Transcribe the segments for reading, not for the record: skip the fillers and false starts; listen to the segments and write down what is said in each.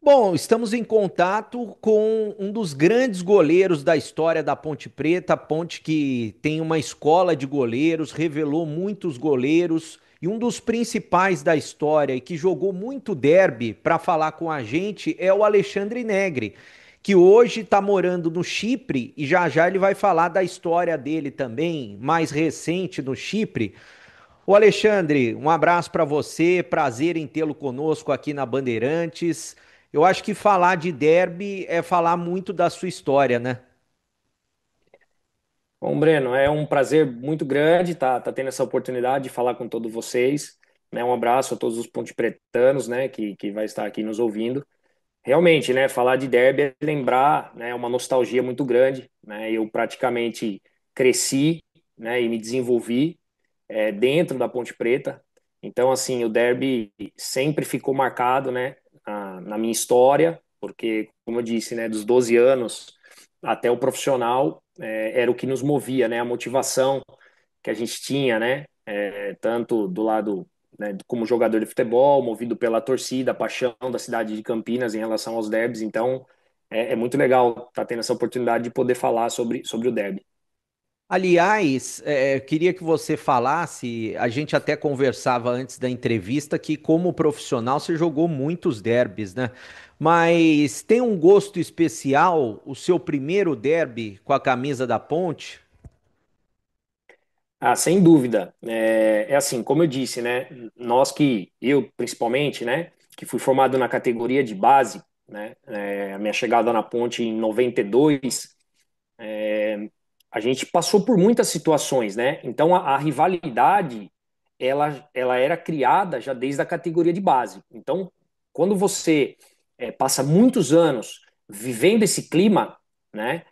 Bom, estamos em contato com um dos grandes goleiros da história da Ponte Preta, a Ponte que tem uma escola de goleiros, revelou muitos goleiros e um dos principais da história e que jogou muito derby para falar com a gente é o Alexandre Negri, que hoje está morando no Chipre e já já ele vai falar da história dele também, mais recente no Chipre. Ô Alexandre, um abraço para você, prazer em tê-lo conosco aqui na Bandeirantes. Eu acho que falar de derby é falar muito da sua história, né? Bom, Breno, é um prazer muito grande tá tendo essa oportunidade de falar com todos vocês, né? Um abraço a todos os pontepretanos, né, que vai estar aqui nos ouvindo. Realmente, né, falar de derby é lembrar, né, uma nostalgia muito grande, né? Eu praticamente cresci, né, e me desenvolvi dentro da Ponte Preta. Então, assim, o derby sempre ficou marcado, né, na minha história, porque, como eu disse, né, dos 12 anos até o profissional, era o que nos movia, né, a motivação que a gente tinha, né, tanto do lado, né, como jogador de futebol, movido pela torcida, a paixão da cidade de Campinas em relação aos derbys. Então, é muito legal estar tendo essa oportunidade de poder falar sobre o derby. Aliás, queria que você falasse, a gente até conversava antes da entrevista que como profissional você jogou muitos derbys, né? Mas tem um gosto especial o seu primeiro derby com a camisa da Ponte? Ah, sem dúvida. É assim, como eu disse, né? Eu principalmente, né? Que fui formado na categoria de base, né? A minha chegada na Ponte em 92, a gente passou por muitas situações, né? Então a rivalidade, ela era criada já desde a categoria de base. Então, quando você passa muitos anos vivendo esse clima, né?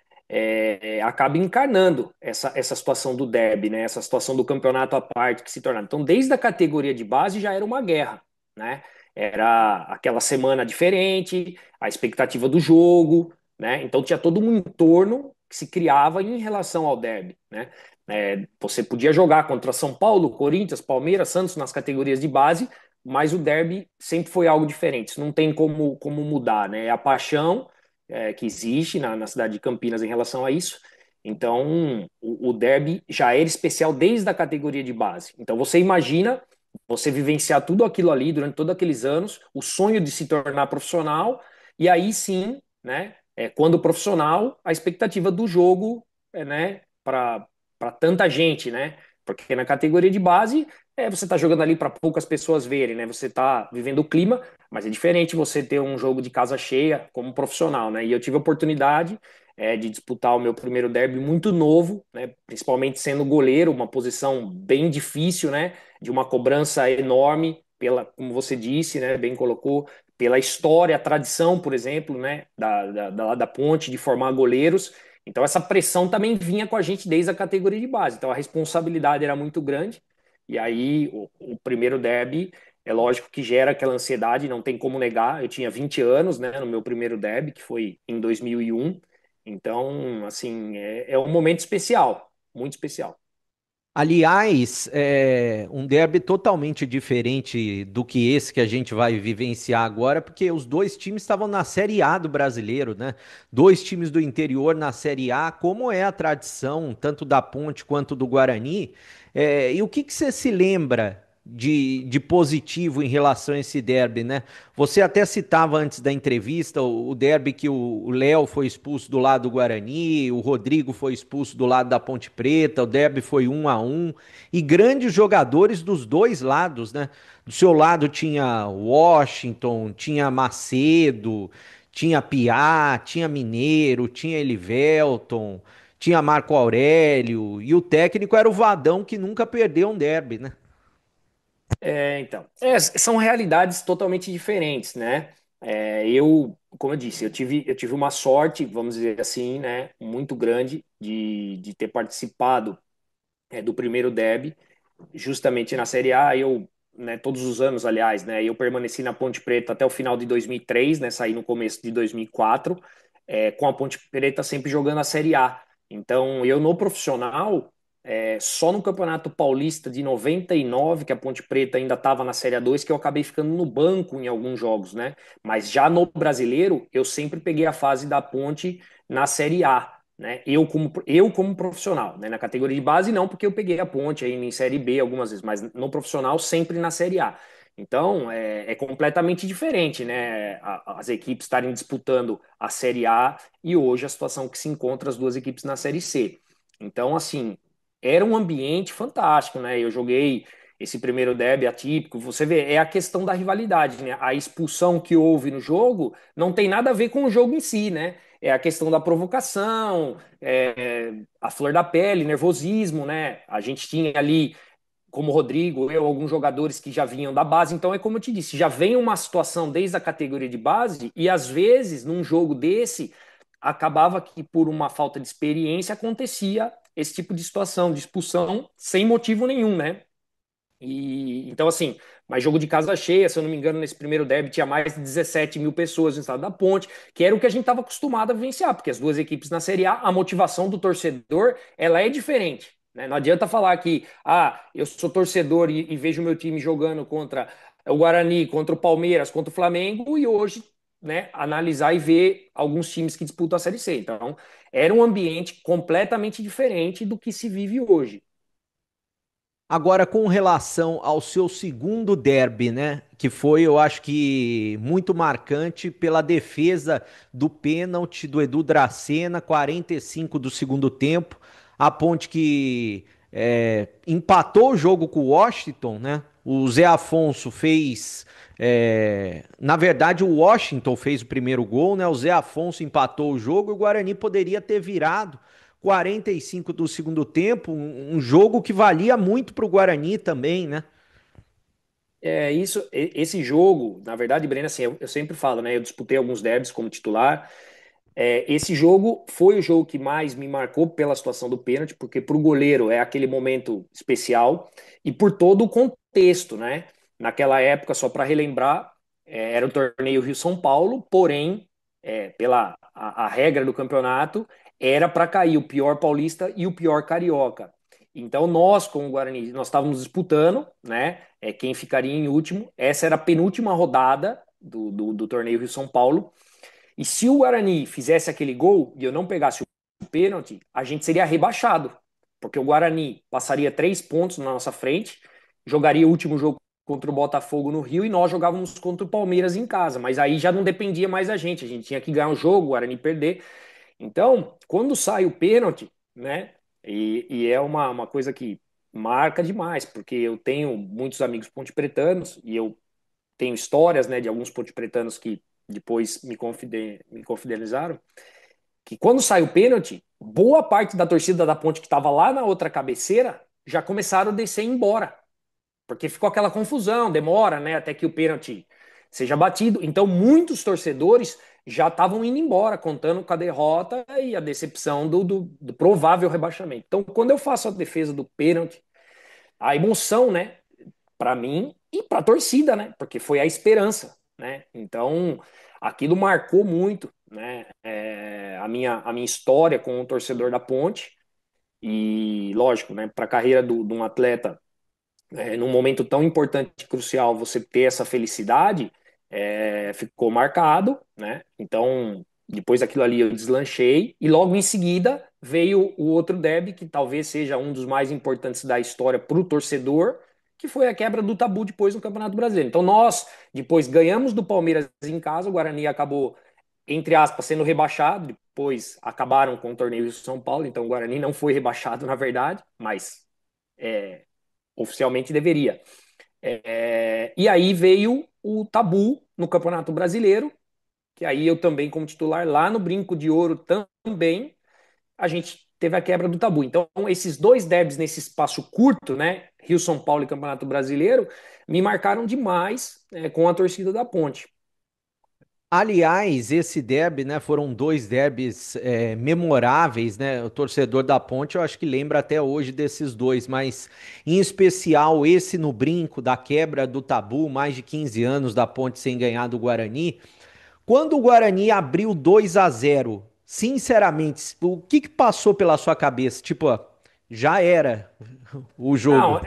Acaba encarnando essa situação do derby, né? Essa situação do campeonato à parte que se torna. Então, desde a categoria de base já era uma guerra, né? Era aquela semana diferente, a expectativa do jogo, né? Então tinha todo um entorno que se criava em relação ao derby, né? Você podia jogar contra São Paulo, Corinthians, Palmeiras, Santos nas categorias de base, mas o derby sempre foi algo diferente. Isso não tem como mudar, né? É a paixão que existe na cidade de Campinas em relação a isso. Então, o derby já era especial desde a categoria de base. Então, você imagina você vivenciar tudo aquilo ali durante todos aqueles anos, o sonho de se tornar profissional, e aí sim, né? Quando profissional, a expectativa do jogo, né? Para tanta gente, né? Porque na categoria de base, você está jogando ali para poucas pessoas verem, né? Você está vivendo o clima, mas é diferente você ter um jogo de casa cheia como profissional, né? E eu tive a oportunidade de disputar o meu primeiro derby muito novo, né? Principalmente sendo goleiro, uma posição bem difícil, né? De uma cobrança enorme, como você disse, né? Bem colocou, pela história, a tradição, por exemplo, né? Da Ponte de formar goleiros. Então essa pressão também vinha com a gente desde a categoria de base. Então a responsabilidade era muito grande. E aí o primeiro derby é lógico que gera aquela ansiedade, não tem como negar. Eu tinha 20 anos, né, no meu primeiro derby, que foi em 2001. Então, assim, é um momento especial, muito especial. Aliás, um derby totalmente diferente do que esse que a gente vai vivenciar agora, porque os dois times estavam na Série A do brasileiro, né? Dois times do interior na Série A, como é a tradição, tanto da Ponte quanto do Guarani. E o que que você se lembra de positivo em relação a esse derby, né? Você até citava antes da entrevista o derby que o Léo foi expulso do lado do Guarani, o Rodrigo foi expulso do lado da Ponte Preta, o derby foi 1-1 e grandes jogadores dos dois lados, né? Do seu lado tinha Washington, tinha Macedo, tinha Piá, tinha Mineiro, tinha Elivelton, tinha Marco Aurélio e o técnico era o Vadão que nunca perdeu um derby, né? São realidades totalmente diferentes, né? Como eu disse, eu tive uma sorte, vamos dizer assim, né, muito grande de ter participado do primeiro derby, justamente na Série A. Né, todos os anos, aliás, né, eu permaneci na Ponte Preta até o final de 2003, né, saí no começo de 2004, com a Ponte Preta sempre jogando a Série A. Então, eu no profissional, só no Campeonato Paulista de 99, que a Ponte Preta ainda estava na Série A2, que eu acabei ficando no banco em alguns jogos, né? Mas já no Brasileiro, eu sempre peguei a fase da Ponte na Série A, né? Eu como profissional, né? Na categoria de base não, porque eu peguei a Ponte aí em Série B algumas vezes, mas no profissional sempre na Série A. Então, é completamente diferente, né? As equipes estarem disputando a Série A e hoje a situação que se encontra as duas equipes na Série C. Então, assim, era um ambiente fantástico, né? Eu joguei esse primeiro derby atípico. Você vê, é a questão da rivalidade, né? A expulsão que houve no jogo não tem nada a ver com o jogo em si, né? É a questão da provocação, a flor da pele, nervosismo, né? A gente tinha ali, como o Rodrigo, eu, alguns jogadores que já vinham da base. Então, é como eu te disse, já vem uma situação desde a categoria de base e às vezes, num jogo desse, acabava que por uma falta de experiência acontecia esse tipo de situação, de expulsão sem motivo nenhum, né? E então, assim, mas jogo de casa cheia, se eu não me engano, nesse primeiro derby tinha mais de 17 mil pessoas no estado da Ponte, que era o que a gente estava acostumado a vivenciar, porque as duas equipes na Série A, a motivação do torcedor, ela é diferente. Né? Não adianta falar que, eu sou torcedor e vejo meu time jogando contra o Guarani, contra o Palmeiras, contra o Flamengo, e hoje, né, analisar e ver alguns times que disputam a Série C. Então, era um ambiente completamente diferente do que se vive hoje. Agora, com relação ao seu segundo derby, né? Que foi, eu acho que, muito marcante pela defesa do pênalti do Edu Dracena, 45 do segundo tempo. A Ponte que empatou o jogo com o Washington, né? O Zé Afonso fez. Na verdade, o Washington fez o primeiro gol, né? O Zé Afonso empatou o jogo e o Guarani poderia ter virado. 45 do segundo tempo, um jogo que valia muito para o Guarani também, né? Esse jogo, na verdade, Breno, assim, eu sempre falo, né? Eu disputei alguns derbys como titular. Esse jogo foi o jogo que mais me marcou pela situação do pênalti, porque para o goleiro é aquele momento especial e por todo o contexto, né? Naquela época, só para relembrar, era o torneio Rio-São Paulo, porém, pela a regra do campeonato, era para cair o pior paulista e o pior carioca. Então nós, como o Guarani, nós estávamos disputando, né? Quem ficaria em último. Essa era a penúltima rodada do torneio Rio-São Paulo. E se o Guarani fizesse aquele gol e eu não pegasse o pênalti, a gente seria rebaixado. Porque o Guarani passaria 3 pontos na nossa frente, jogaria o último jogo contra o Botafogo no Rio e nós jogávamos contra o Palmeiras em casa. Mas aí já não dependia mais da gente. A gente tinha que ganhar o jogo, o Guarani perder. Então, quando sai o pênalti, né? E é uma coisa que marca demais, porque eu tenho muitos amigos ponte-pretanos e eu tenho histórias, né, de alguns ponte-pretanos que depois me confidenciaram, que quando sai o pênalti, boa parte da torcida da Ponte que estava lá na outra cabeceira já começaram a descer e ir embora, porque ficou aquela confusão, demora, né, até que o pênalti seja batido. Então, muitos torcedores já estavam indo embora, contando com a derrota e a decepção do provável rebaixamento. Então, quando eu faço a defesa do pênalti, a emoção, né, para mim e para a torcida, né? Porque foi a esperança, né? Então, aquilo marcou muito, né? A minha história com o torcedor da Ponte e, lógico, né? Para a carreira de um atleta, num momento tão importante e crucial, você ter essa felicidade, ficou marcado, né? Então, depois daquilo ali eu deslanchei e logo em seguida veio o outro derby que talvez seja um dos mais importantes da história para o torcedor, que foi a quebra do tabu depois do Campeonato Brasileiro. Então nós depois ganhamos do Palmeiras em casa, o Guarani acabou entre aspas sendo rebaixado, depois acabaram com o torneio de São Paulo, então o Guarani não foi rebaixado na verdade, mas oficialmente deveria. E aí veio o tabu no Campeonato Brasileiro, que aí eu também, como titular, lá no Brinco de Ouro também, a gente teve a quebra do tabu. Então, esses dois derbys nesse espaço curto, né? Rio, São Paulo e Campeonato Brasileiro, me marcaram demais com a torcida da Ponte. Aliás, esse derby, né, foram dois derbys memoráveis, né? O torcedor da Ponte, eu acho que lembra até hoje desses dois, mas em especial esse no brinco da quebra do tabu, mais de 15 anos da Ponte sem ganhar do Guarani. Quando o Guarani abriu 2-0, sinceramente, o que que passou pela sua cabeça? Tipo, ó, já era o Não, jogo.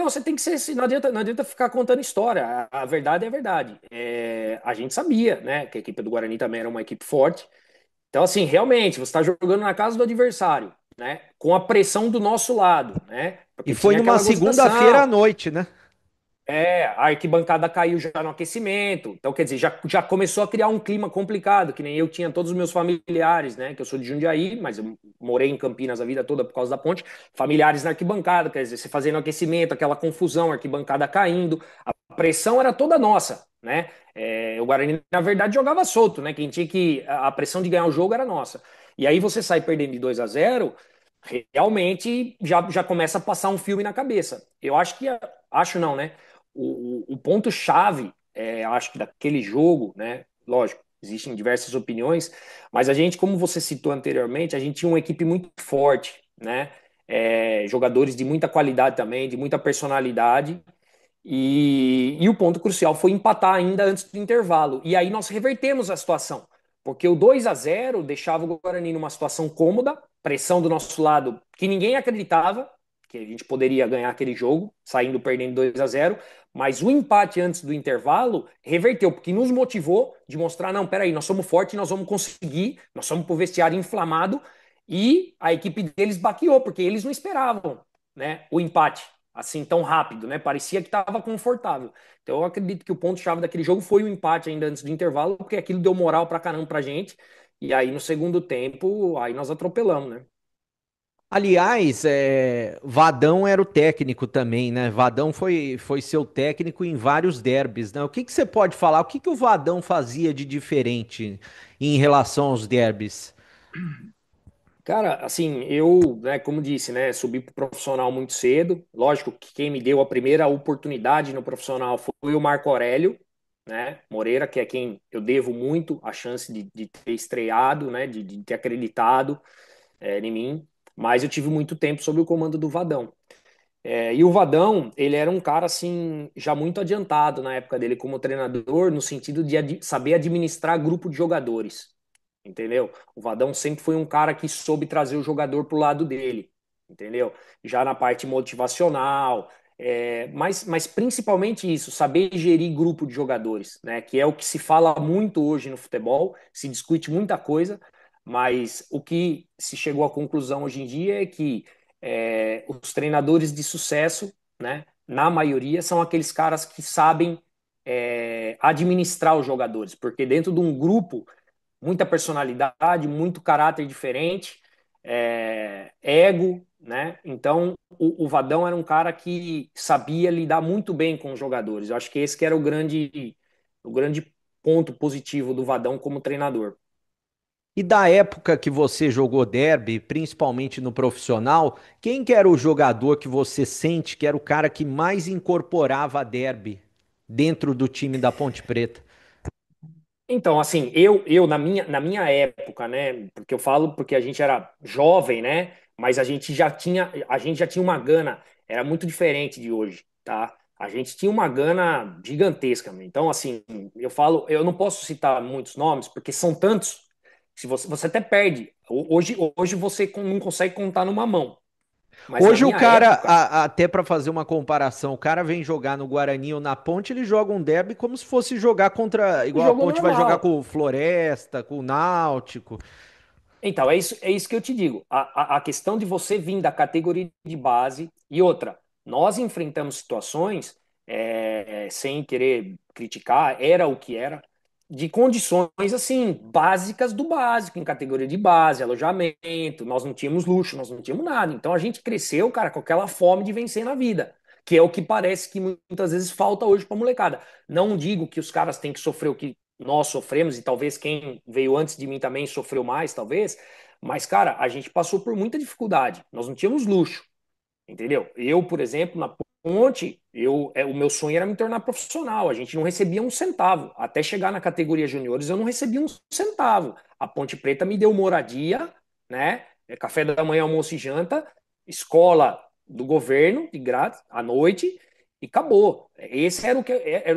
você tem que ser assim, não adianta ficar contando história. A verdade é a verdade. A gente sabia, né, que a equipe do Guarani também era uma equipe forte. Então, assim, realmente, você está jogando na casa do adversário, né, com a pressão do nosso lado, né, E porque foi tinha numa aquela segunda-feira à gozação. noite, né? A arquibancada caiu já no aquecimento. Então, quer dizer, já começou a criar um clima complicado, que nem eu tinha todos os meus familiares, né? Que eu sou de Jundiaí, mas eu morei em Campinas a vida toda por causa da ponte. Familiares na arquibancada, quer dizer, você fazendo aquecimento, aquela confusão, a arquibancada caindo. A pressão era toda nossa, né? O Guarani, na verdade, jogava solto, né? Quem tinha que. A pressão de ganhar o jogo era nossa. E aí você sai perdendo de 2-0, realmente já começa a passar um filme na cabeça. Eu acho que. Acho não, né? O ponto-chave, acho que daquele jogo, né? Lógico, existem diversas opiniões, mas a gente, como você citou anteriormente, a gente tinha uma equipe muito forte, né? Jogadores de muita qualidade também, de muita personalidade. E o ponto crucial foi empatar ainda antes do intervalo. E aí nós revertemos a situação, porque o 2-0 deixava o Guarani numa situação cômoda, pressão do nosso lado que ninguém acreditava que a gente poderia ganhar aquele jogo, saindo perdendo 2-0, mas o empate antes do intervalo reverteu, porque nos motivou de mostrar, não, peraí, nós somos fortes, nós vamos conseguir, nós somos pro vestiário inflamado, e a equipe deles baqueou, porque eles não esperavam, né, o empate assim tão rápido, né? Parecia que estava confortável. Então eu acredito que o ponto-chave daquele jogo foi o empate ainda antes do intervalo, porque aquilo deu moral pra caramba pra gente. E aí no segundo tempo, aí nós atropelamos, né? Aliás, Vadão era o técnico também, né? Vadão foi seu técnico em vários derbys, né? O que que você pode falar? O que que o Vadão fazia de diferente em relação aos derbys? Cara, assim, eu, né, como disse, né, subi pro profissional muito cedo. Lógico que quem me deu a primeira oportunidade no profissional foi o Marco Aurélio, né, Moreira, que é quem eu devo muito a chance de ter estreado, né, de ter acreditado em mim. Mas eu tive muito tempo sob o comando do Vadão. E o Vadão, ele era um cara assim, já muito adiantado na época dele como treinador, no sentido de saber administrar grupo de jogadores, entendeu? O Vadão sempre foi um cara que soube trazer o jogador pro lado dele, entendeu? Já na parte motivacional, mas principalmente isso, saber gerir grupo de jogadores, né? Que é o que se fala muito hoje no futebol, se discute muita coisa, mas o que se chegou à conclusão hoje em dia é que os treinadores de sucesso, né, na maioria, são aqueles caras que sabem administrar os jogadores, porque dentro de um grupo, muita personalidade, muito caráter diferente, ego, né? Então, o Vadão era um cara que sabia lidar muito bem com os jogadores. Eu acho que esse que era o grande ponto positivo do Vadão como treinador. E da época que você jogou derby, principalmente no profissional, quem que era o jogador que você sente que era o cara que mais incorporava a derby dentro do time da Ponte Preta? Então, assim, eu na minha época, né? Porque eu falo porque a gente era jovem, né? Mas a gente já tinha uma gana, era muito diferente de hoje, tá? A gente tinha uma gana gigantesca, meu. Então, assim, eu falo, eu não posso citar muitos nomes porque são tantos, se você até perde. Hoje você não consegue contar numa mão. Mas na Hoje o minha cara, época, até para fazer uma comparação, o cara vem jogar no Guarani ou na Ponte, ele joga um derby como se fosse jogar contra, o igual a jogo Ponte vai jogar normal. com o Floresta, com o Náutico. Então, é isso que eu te digo. A questão de você vir da categoria de base e outra, nós enfrentamos situações, sem querer criticar, era o que era, de condições assim, básicas do básico, em categoria de base, alojamento, nós não tínhamos luxo, nós não tínhamos nada. Então a gente cresceu, cara, com aquela fome de vencer na vida, que é o que parece que muitas vezes falta hoje para molecada. Não digo que os caras têm que sofrer o que nós sofremos, e talvez quem veio antes de mim também sofreu mais, talvez, mas, cara, a gente passou por muita dificuldade, nós não tínhamos luxo, entendeu? Eu, por exemplo, na Ponte, o meu sonho era me tornar profissional, a gente não recebia um centavo, até chegar na categoria juniores eu não recebia um centavo, a Ponte Preta me deu moradia, né, café da manhã, almoço e janta, escola do governo, de grátis, à noite, e acabou. Esse era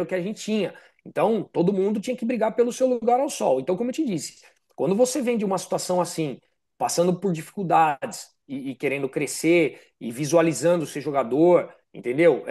o que a gente tinha. Então, todo mundo tinha que brigar pelo seu lugar ao sol. Então, como eu te disse, quando você vem de uma situação assim, passando por dificuldades e querendo crescer e visualizando ser jogador, entendeu?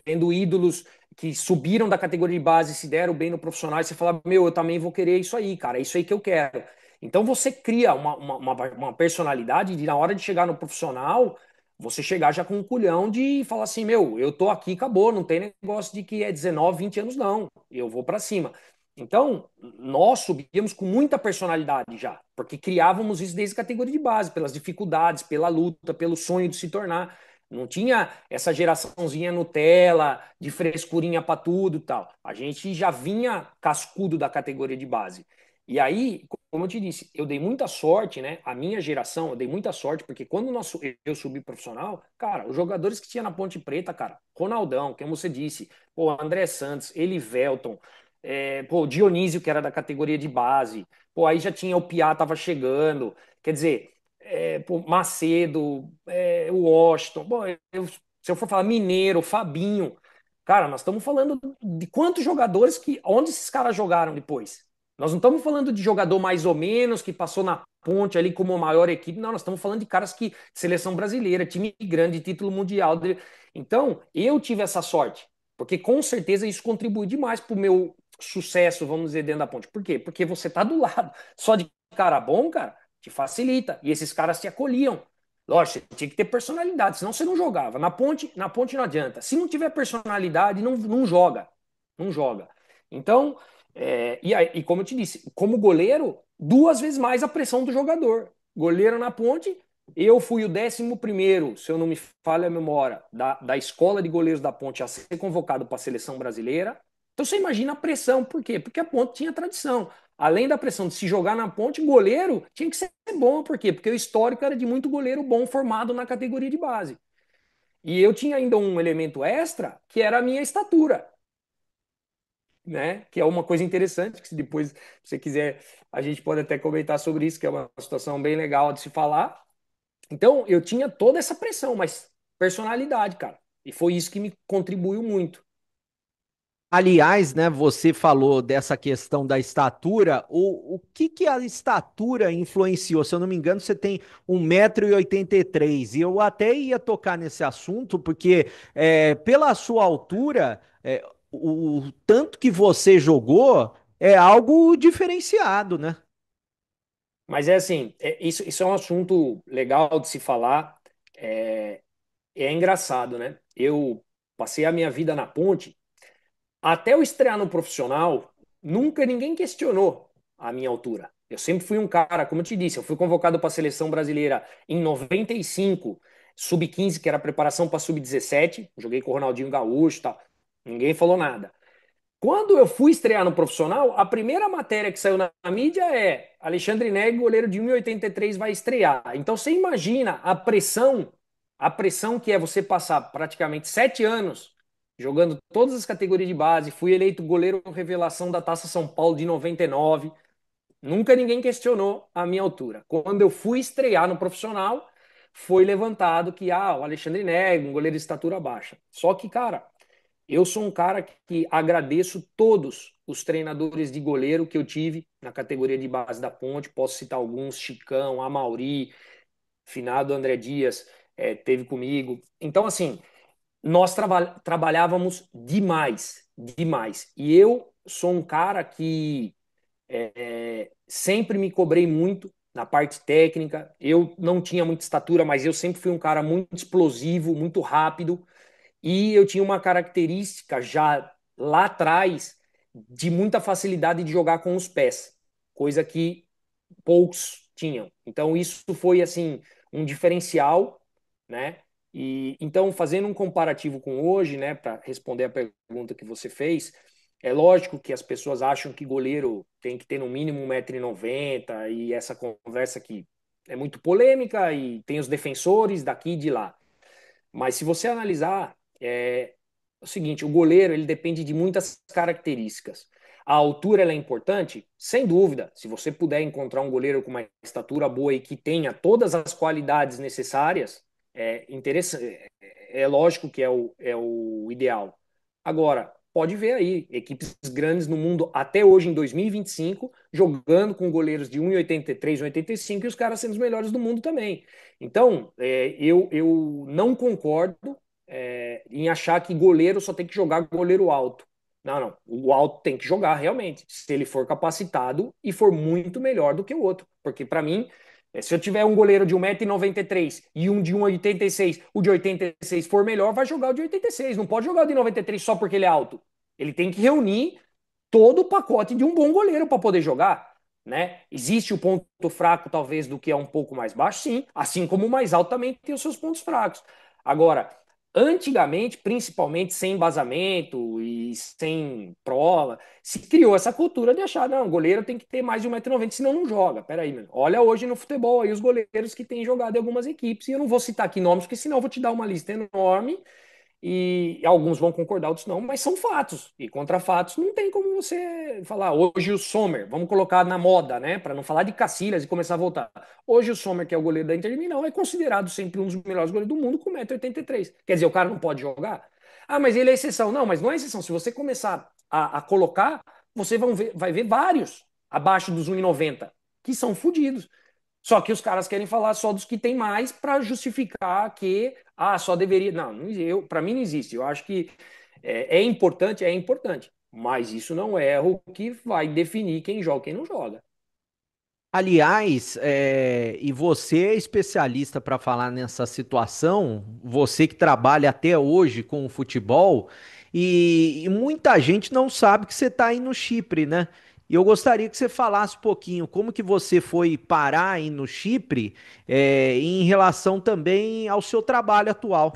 Vendo ídolos que subiram da categoria de base, se deram bem no profissional, e você fala, meu, eu também vou querer isso aí, cara, é isso aí que eu quero. Então você cria uma personalidade de na hora de chegar no profissional, você chegar já com um culhão de falar assim, meu, eu tô aqui, acabou, não tem negócio de que é 19, 20 anos, não. Eu vou para cima. Então, nós subíamos com muita personalidade já, porque criávamos isso desde a categoria de base, pelas dificuldades, pela luta, pelo sonho de se tornar. Não tinha essa geraçãozinha Nutella, de frescurinha para tudo e tal. A gente já vinha cascudo da categoria de base. E aí, como eu te disse, eu dei muita sorte, né? A minha geração, eu dei muita sorte, porque quando eu subi profissional, cara, os jogadores que tinha na Ponte Preta, cara, Ronaldão, como você disse, pô, André Santos, Elivelton, pô, Dionísio, que era da categoria de base, pô, aí já tinha o Piá, tava chegando, quer dizer, pô, Macedo, o Washington, pô, se eu for falar Mineiro, Fabinho, cara, nós estamos falando de quantos jogadores que, onde esses caras jogaram depois? Nós não estamos falando de jogador mais ou menos que passou na ponte ali como a maior equipe. Não, nós estamos falando de caras que seleção brasileira, time grande, título mundial. Então, eu tive essa sorte, porque com certeza isso contribui demais para o meu sucesso, vamos dizer, dentro da ponte. Por quê? Porque você tá do lado só de cara bom, cara, te facilita. E esses caras te acolhiam. Lógico, você tinha que ter personalidade, senão você não jogava. Na ponte não adianta. Se não tiver personalidade, não joga. Não joga. Então, e como eu te disse, como goleiro, duas vezes mais a pressão do jogador. Goleiro na ponte, eu fui o 11º, se eu não me falha a memória, da escola de goleiros da ponte a ser convocado para a seleção brasileira. Então você imagina a pressão, por quê? Porque a ponte tinha tradição. Além da pressão de se jogar na ponte, goleiro tinha que ser bom, por quê? Porque o histórico era de muito goleiro bom formado na categoria de base. E eu tinha ainda um elemento extra, que era a minha estatura, né? Que é uma coisa interessante, que se depois você quiser, a gente pode até comentar sobre isso, que é uma situação bem legal de se falar. Então, eu tinha toda essa pressão, mas personalidade, cara. E foi isso que me contribuiu muito. Aliás, né, você falou dessa questão da estatura. O que que a estatura influenciou? Se eu não me engano, você tem 1,83 m. E eu até ia tocar nesse assunto, porque pela sua altura, o tanto que você jogou é algo diferenciado, né? Mas é assim, isso é um assunto legal de se falar. É, é engraçado, né? Eu passei a minha vida na ponte. Até eu estrear no profissional, nunca ninguém questionou a minha altura. Eu sempre fui um cara, como eu te disse, eu fui convocado para a seleção brasileira em 95, sub-15, que era a preparação para sub-17. Joguei com o Ronaldinho Gaúcho e tal. Ninguém falou nada. Quando eu fui estrear no profissional, a primeira matéria que saiu na mídia é Alexandre Neg, goleiro de 1,83 vai estrear. Então você imagina a pressão que é você passar praticamente 7 anos jogando todas as categorias de base. Fui eleito goleiro revelação da Taça São Paulo de 99. Nunca ninguém questionou a minha altura. Quando eu fui estrear no profissional, foi levantado que o Alexandre Neg, um goleiro de estatura baixa. Só que, cara, eu sou um cara que agradeço todos os treinadores de goleiro que eu tive na categoria de base da Ponte. Posso citar alguns: Chicão, Amauri, finado André Dias, teve comigo. Então, assim, nós trabalhávamos demais, demais. E eu sou um cara que sempre me cobrei muito na parte técnica. Eu não tinha muita estatura, mas eu sempre fui um cara muito explosivo, muito rápido. E eu tinha uma característica já lá atrás de muita facilidade de jogar com os pés, coisa que poucos tinham. Então isso foi assim um diferencial, né? E então fazendo um comparativo com hoje, né, para responder a pergunta que você fez, é lógico que as pessoas acham que goleiro tem que ter no mínimo 1,90 m e essa conversa aqui é muito polêmica e tem os defensores daqui e de lá. Mas se você analisar, o seguinte, o goleiro ele depende de muitas características. A altura ela é importante? Sem dúvida. Se você puder encontrar um goleiro com uma estatura boa e que tenha todas as qualidades necessárias, é interessante. É lógico que é o ideal. Agora, pode ver aí, equipes grandes no mundo até hoje, em 2025, jogando com goleiros de 1,83, 1,85 e os caras sendo os melhores do mundo também. Então, eu não concordo em achar que goleiro só tem que jogar goleiro alto. Não, não. O alto tem que jogar realmente, se ele for capacitado e for muito melhor do que o outro. Porque, para mim, se eu tiver um goleiro de 1,93 m e um de 1,86 m, o de 86 for melhor, vai jogar o de 86. Não pode jogar o de 93 só porque ele é alto. Ele tem que reunir todo o pacote de um bom goleiro para poder jogar. Né? Existe o ponto fraco, talvez, do que é um pouco mais baixo, sim. Assim como o mais alto também tem os seus pontos fracos. Agora, antigamente, principalmente sem embasamento e sem prova, se criou essa cultura de achar, não, o goleiro tem que ter mais de 1,90 m, senão não joga. Peraí, mano. Olha hoje no futebol aí os goleiros que têm jogado em algumas equipes, e eu não vou citar aqui nomes, porque senão eu vou te dar uma lista enorme e alguns vão concordar, outros não, mas são fatos. E contra fatos não tem como você falar. Hoje o Sommer, vamos colocar na moda, né? Para não falar de Casillas e começar a voltar. Hoje o Sommer, que é o goleiro da Inter de Milão, é considerado sempre um dos melhores goleiros do mundo com 1,83 m. Quer dizer, o cara não pode jogar? Ah, mas ele é exceção. Não, mas não é exceção. Se você começar a colocar, você vai ver vários abaixo dos 1,90 m que são fodidos. Só que os caras querem falar só dos que tem mais para justificar que só deveria. Não, para mim não existe. Eu acho que é importante, mas isso não é o que vai definir quem joga e quem não joga. Aliás, e você é especialista para falar nessa situação, você que trabalha até hoje com o futebol, e muita gente não sabe que você está aí no Chipre, né? E eu gostaria que você falasse um pouquinho como que você foi parar aí no Chipre, em relação também ao seu trabalho atual.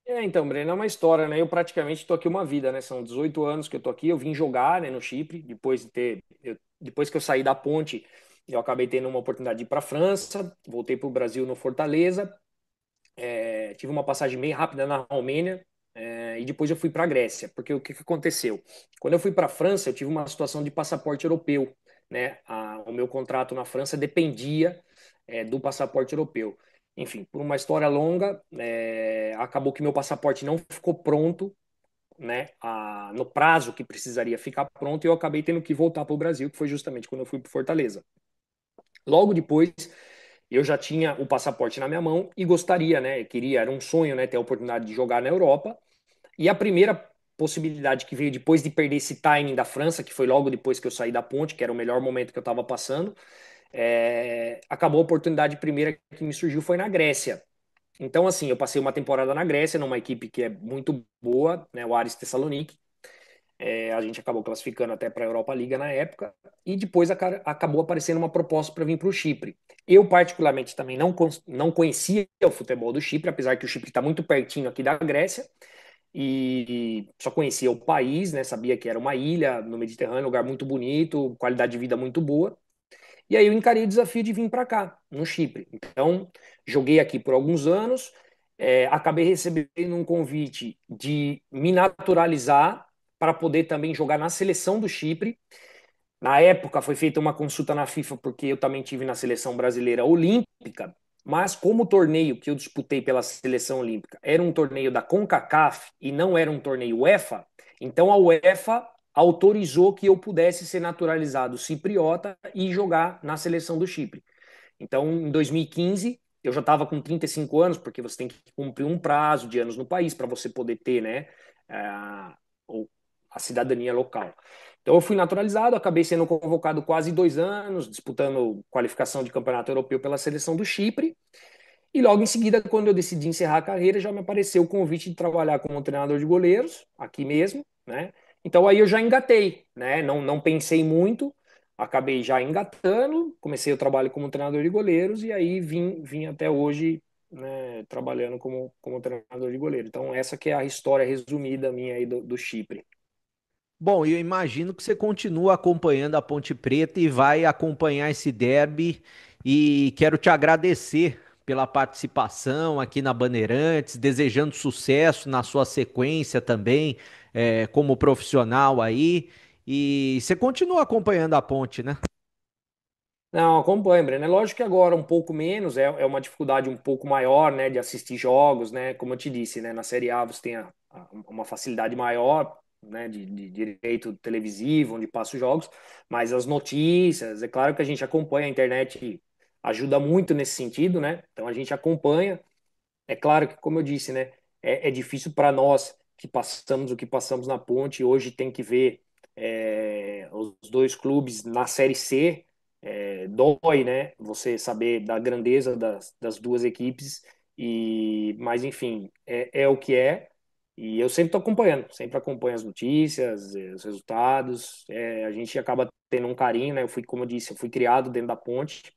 Então, Breno, é uma história, né? Eu praticamente estou aqui uma vida, né? São 18 anos que eu tô aqui. Eu vim jogar, né, no Chipre, depois que eu saí da Ponte, eu acabei tendo uma oportunidade de ir para a França, voltei para o Brasil no Fortaleza. Tive uma passagem bem rápida na Romênia, e depois eu fui para a Grécia, porque o que, que aconteceu? Quando eu fui para a França, eu tive uma situação de passaporte europeu, né? O meu contrato na França dependia, do passaporte europeu. Enfim, por uma história longa, acabou que meu passaporte não ficou pronto, né, no prazo que precisaria ficar pronto, e eu acabei tendo que voltar para o Brasil, que foi justamente quando eu fui para Fortaleza. Logo depois, eu já tinha o passaporte na minha mão e gostaria, né? Queria, era um sonho, né? Ter a oportunidade de jogar na Europa. E a primeira possibilidade que veio depois de perder esse timing da França, que foi logo depois que eu saí da Ponte, que era o melhor momento que eu estava passando, acabou a oportunidade primeira que me surgiu foi na Grécia. Então, assim, eu passei uma temporada na Grécia, numa equipe que é muito boa, né? O Aris Thessaloniki. A gente acabou classificando até para a Europa Liga na época, e depois acabou aparecendo uma proposta para vir para o Chipre. Eu, particularmente, também não conhecia o futebol do Chipre, apesar que o Chipre está muito pertinho aqui da Grécia, e só conhecia o país, né? Sabia que era uma ilha no Mediterrâneo, lugar muito bonito, qualidade de vida muito boa. E aí eu encarei o desafio de vir para cá, no Chipre. Então, joguei aqui por alguns anos, acabei recebendo um convite de me naturalizar para poder também jogar na seleção do Chipre. Na época foi feita uma consulta na FIFA, porque eu também tive na seleção brasileira olímpica, mas como o torneio que eu disputei pela seleção olímpica era um torneio da CONCACAF e não era um torneio UEFA, então a UEFA autorizou que eu pudesse ser naturalizado cipriota e jogar na seleção do Chipre. Então, em 2015, eu já estava com 35 anos, porque você tem que cumprir um prazo de anos no país para você poder ter, né, a, a cidadania local. Então, eu fui naturalizado, acabei sendo convocado quase 2 anos, disputando qualificação de campeonato europeu pela seleção do Chipre. E logo em seguida, quando eu decidi encerrar a carreira, já me apareceu o convite de trabalhar como treinador de goleiros, aqui mesmo, né? Então aí eu já engatei, né? Não pensei muito, acabei já engatando, comecei o trabalho como treinador de goleiros e aí vim até hoje, né, trabalhando como treinador de goleiro. Então essa que é a história resumida minha aí do Chipre. Bom, eu imagino que você continua acompanhando a Ponte Preta e vai acompanhar esse derby. E quero te agradecer pela participação aqui na Bandeirantes, desejando sucesso na sua sequência também, como profissional aí. E você continua acompanhando a Ponte, né? Não, acompanho, Breno. É lógico que agora um pouco menos, é uma dificuldade um pouco maior, né, de assistir jogos, né, como eu te disse, né, na Série A você tem uma facilidade maior, né, de direito televisivo, onde passa os jogos, mas as notícias, é claro que a gente acompanha, a internet ajuda muito nesse sentido, né? Então a gente acompanha. É claro que, como eu disse, né, é difícil para nós que passamos o que passamos na Ponte. Hoje tem que ver os dois clubes na Série C. Dói, né? Você saber da grandeza das duas equipes. Mas enfim, é o que é. E eu sempre estou acompanhando, sempre acompanho as notícias, os resultados. A gente acaba tendo um carinho, né? Como eu disse, eu fui criado dentro da Ponte.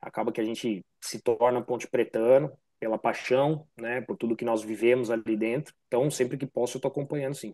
Acaba que a gente se torna ponte pretano pela paixão, né, por tudo que nós vivemos ali dentro. Então, sempre que posso, eu estou acompanhando, sim.